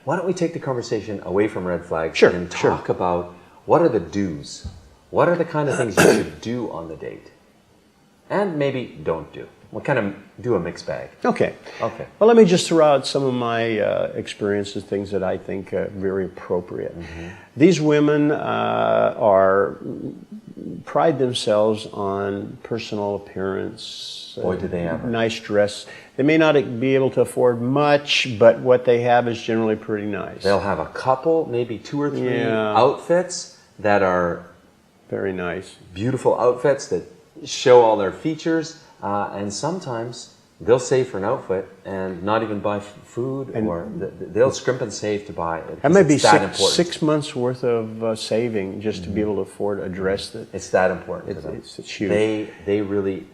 Why don't we take the conversation away from red flags Sure, and sure. talk about what are the do's? What are the kind of things you should do on the date? And maybe don't do. We'll kind of do a mixed bag. Okay. Okay. Well, let me just throw out some of my experiences, things that I think are very appropriate. These women pride themselves on personal appearance. Boy, do they ever. Nice dress. They may not be able to afford much, but what they have is generally pretty nice. They'll have a couple, maybe 2 or 3 Yeah. outfits that are Very nice. beautiful outfits that show all their features. And sometimes they'll save for an outfit and not even buy food, or they'll scrimp and save to buy it. That may be important. 6 months worth of saving just to be able to afford a dress that It's that important to them. it's huge. They really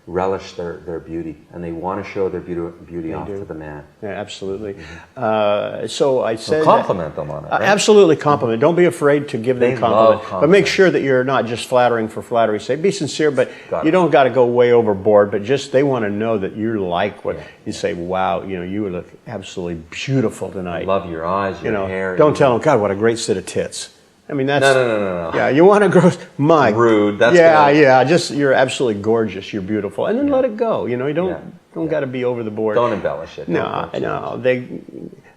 relish their beauty, and they want to show their beauty off to the man. Yeah, absolutely. So I said, Compliment them on it. Right? Absolutely compliment. Don't be afraid to give them They compliment, love but make compliments. sure that you're not just flattering for flattery's sake. Be sincere, but Got you it. don't got to go way overboard. But just they want to know that you like what you say. Wow, you look absolutely beautiful tonight. Love your eyes, your hair. Don't tell them, God, what a great set of tits. I mean, that's No. Yeah, you want to grow. My Rude. That's yeah. Just you're absolutely gorgeous. You're beautiful, and then let it go. You don't got to be over the board. Don't embellish it. No. Don't change.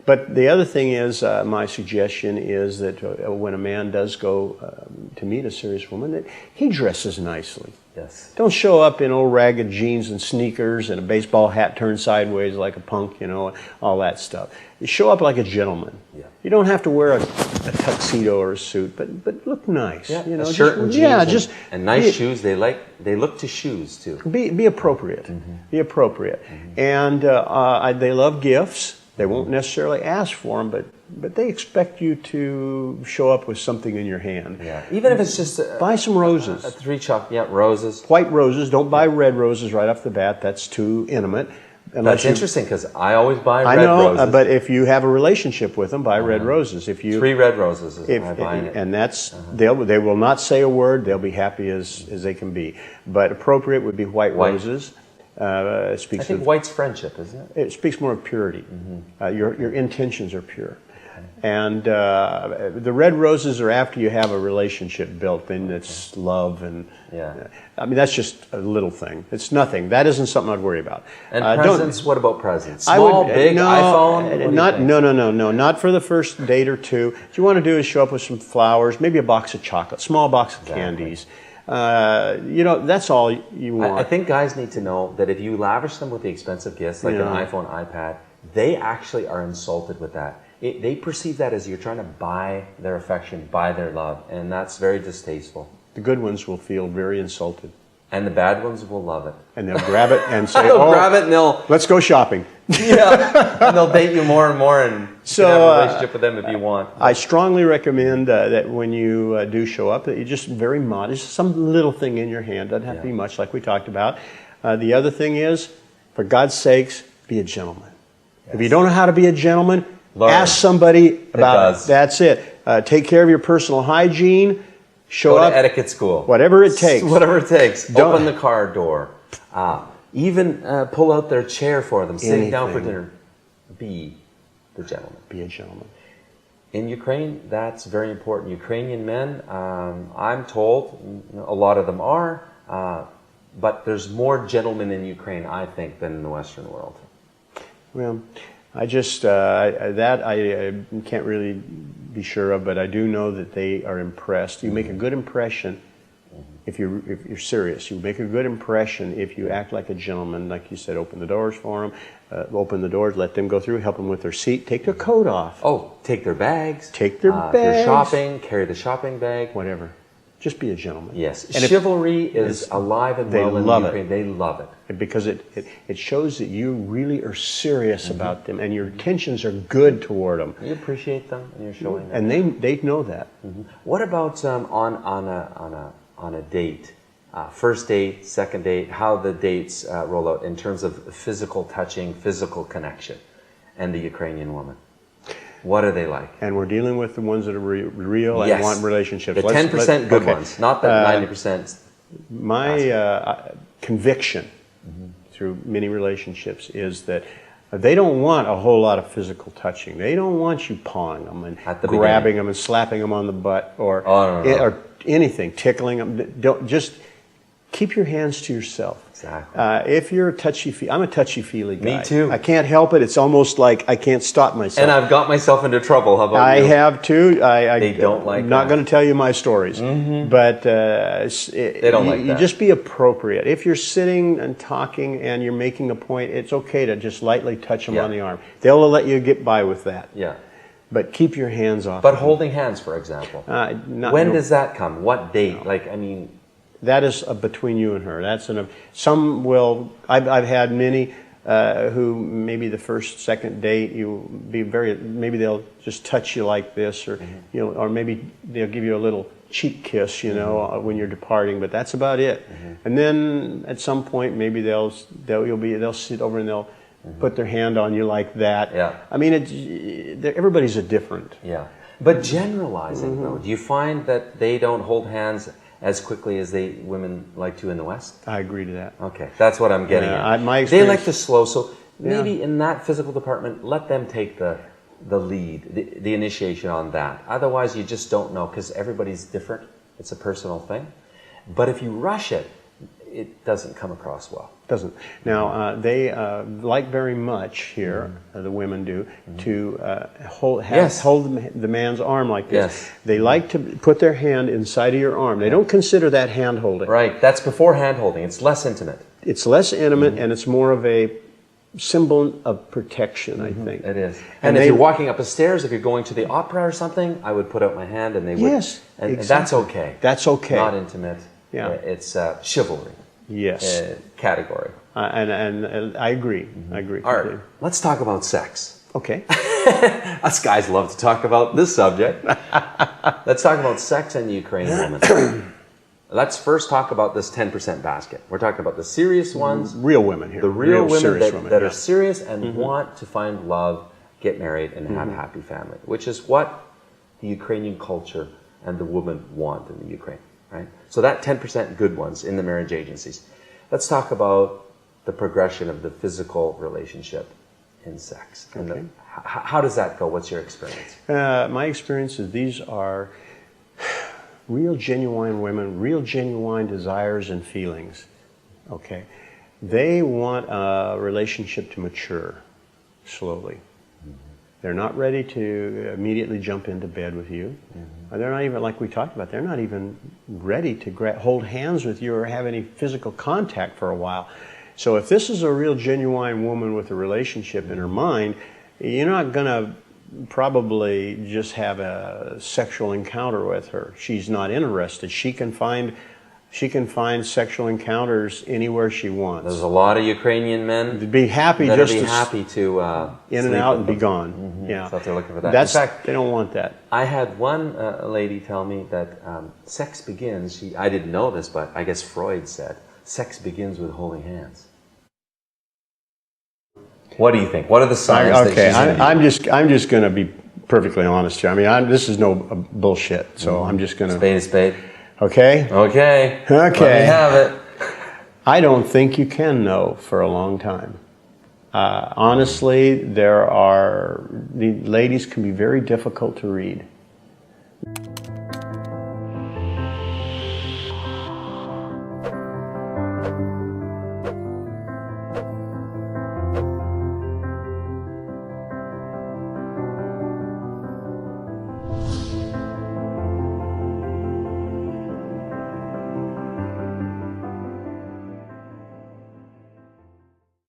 But the other thing is, my suggestion is that when a man does go to meet a serious woman, that he dresses nicely. Yes. Don't show up in old ragged jeans and sneakers and a baseball hat turned sideways like a punk, all that stuff. You show up like a gentleman. Yeah. You don't have to wear a tuxedo or a suit, but look nice. Yeah. A shirt and jeans and nice shoes. They look to shoes too. Be appropriate. Be appropriate. And they love gifts. They won't necessarily ask for them, but they expect you to show up with something in your hand. Yeah. Even if it's just buy some roses. 3 roses. White roses. Don't buy red roses right off the bat. That's too intimate. That's interesting because I always buy red roses. roses. But if you have a relationship with them, buy red roses. If you 3 red roses is my buying it. And that's they will not say a word. They'll be happy as they can be. But appropriate would be white roses. I think white's friendship, isn't it? It speaks more of purity. Your intentions are pure. And the red roses are after you have a relationship built, then it's love and I mean that's just a little thing. It's nothing. That isn't something I'd worry about. And presents? What about presents? Small, big, iPhone? No. Not for the first date or two. What you want to do is show up with some flowers, maybe a box of chocolate, small box of candies. That's all you want. I think guys need to know that if you lavish them with the expensive gifts like an iPhone, iPad, they actually are insulted with that. They perceive that as you're trying to buy their affection, buy their love, and that's very distasteful. The good ones will feel very insulted. And the bad ones will love it. And they'll grab it and say, grab it and let's go shopping. And they'll date you more and more and you can have a relationship with them if you want. I strongly recommend that when you do show up, that you just very modest, some little thing in your hand. Doesn't have to be much like we talked about. The other thing is, for God's sakes, be a gentleman. Yes. If you don't know how to be a gentleman, ask somebody about it. That's it. Take care of your personal hygiene. Show up. Go to etiquette school. Whatever it takes. Whatever it takes. Open the car door. Even pull out their chair for them. Sit down for dinner. Be the gentleman. Be a gentleman. In Ukraine, that's very important. Ukrainian men, I'm told, a lot of them are, but there's more gentlemen in Ukraine, I think, than in the Western world. Well, I just I can't really be sure of, but I do know that they are impressed. You make a good impression if you're serious. You make a good impression if you act like a gentleman, like you said. Open the doors for them. Open the doors, let them go through. Help them with their seat. Take their coat off. Oh, take their bags. Take their bags. If you're shopping, carry the shopping bag. Whatever. Just be a gentleman. Yes. And chivalry is alive and well in Ukraine. They love it. Because it shows that you really are serious about them and your intentions are good toward them. You appreciate them and you're showing them. And they know that. What about on a date? First date, second date, how the dates roll out in terms of physical touching, physical connection, and the Ukrainian woman. What are they like? And we're dealing with the ones that are real and want relationships. The 10% good ones, not the 90%. My conviction through many relationships is that They don't want a whole lot of physical touching. They don't want you pawing them and grabbing them and slapping them on the butt or or anything, tickling them. Don't just keep your hands to yourself. Exactly. If you're a touchy-feely, I'm a touchy-feely guy. Me too. I can't help it. It's almost like I can't stop myself. And I've got myself into trouble. How about you? I have too. They don't like I'm not going to tell you my stories. But they don't like that. You just be appropriate. If you're sitting and talking and you're making a point, it's okay to just lightly touch them on the arm. They'll let you get by with that. Yeah. But keep your hands off. But holding hands, for example. When does that come? What date? Like, I mean... That is between you and her. That's some will. I've had many who maybe the first, second date maybe they'll just touch you like this, or or maybe they'll give you a little cheek kiss, when you're departing. But that's about it. And then at some point maybe they'll sit over and they'll put their hand on you like that. Yeah. I mean, everybody's a different. Yeah. But generalizing though, do you find that they don't hold hands as quickly as women like to in the West? I agree to that. Okay, that's what I'm getting at. They like to slow, so maybe in that physical department, let them take the lead, the initiation on that. Otherwise, you just don't know, because everybody's different. It's a personal thing. But if you rush it, it doesn't come across well. Doesn't. Now, they like very much here, the women do, to hold the man's arm like this. Yes. They like to put their hand inside of your arm. They don't consider that hand holding. Right. That's before hand holding. It's less intimate. It's less intimate, and it's more of a symbol of protection, I think. It is. And if you're walking up the stairs, if you're going to the opera or something, I would put out my hand and they would. Yes, and exactly. that's okay. That's okay. Not intimate. Yeah. It's chivalry. Yes. Category. And I agree. I agree. All right. Let's talk about sex. Okay. Us guys love to talk about this subject. Let's talk about sex and the Ukrainian woman. Let's first talk about this 10% basket. We're talking about the serious ones. Real women here. The real women that are yeah. serious and want to find love, get married, and have a happy family, which is what the Ukrainian culture and the woman want in the Ukraine, right? So that 10% good ones in the marriage agencies. Let's talk about the progression of the physical relationship in sex. Okay. And how does that go? What's your experience? My experience is these are real genuine women, real genuine desires and feelings. Okay. They want a relationship to mature slowly. They're not ready to immediately jump into bed with you. They're not even, like we talked about, they're not even ready to hold hands with you or have any physical contact for a while. So if this is a real genuine woman with a relationship in her mind, you're not going to probably just have a sexual encounter with her. She's not interested. She can find sexual encounters anywhere she wants. There's a lot of Ukrainian men to be happy to in and out and be gone. Yeah, so if they're looking for that. In fact, they don't want that. I had one lady tell me that sex begins. I didn't know this, but I guess Freud said sex begins with holding hands. What do you think? What are the signs? Okay, I'm just going to be perfectly honest here. I mean, this is no bullshit. So I'm just going to spade is spade. Okay. Okay. Okay. Let me have it. I don't think you can know for a long time. Honestly, the ladies can be very difficult to read.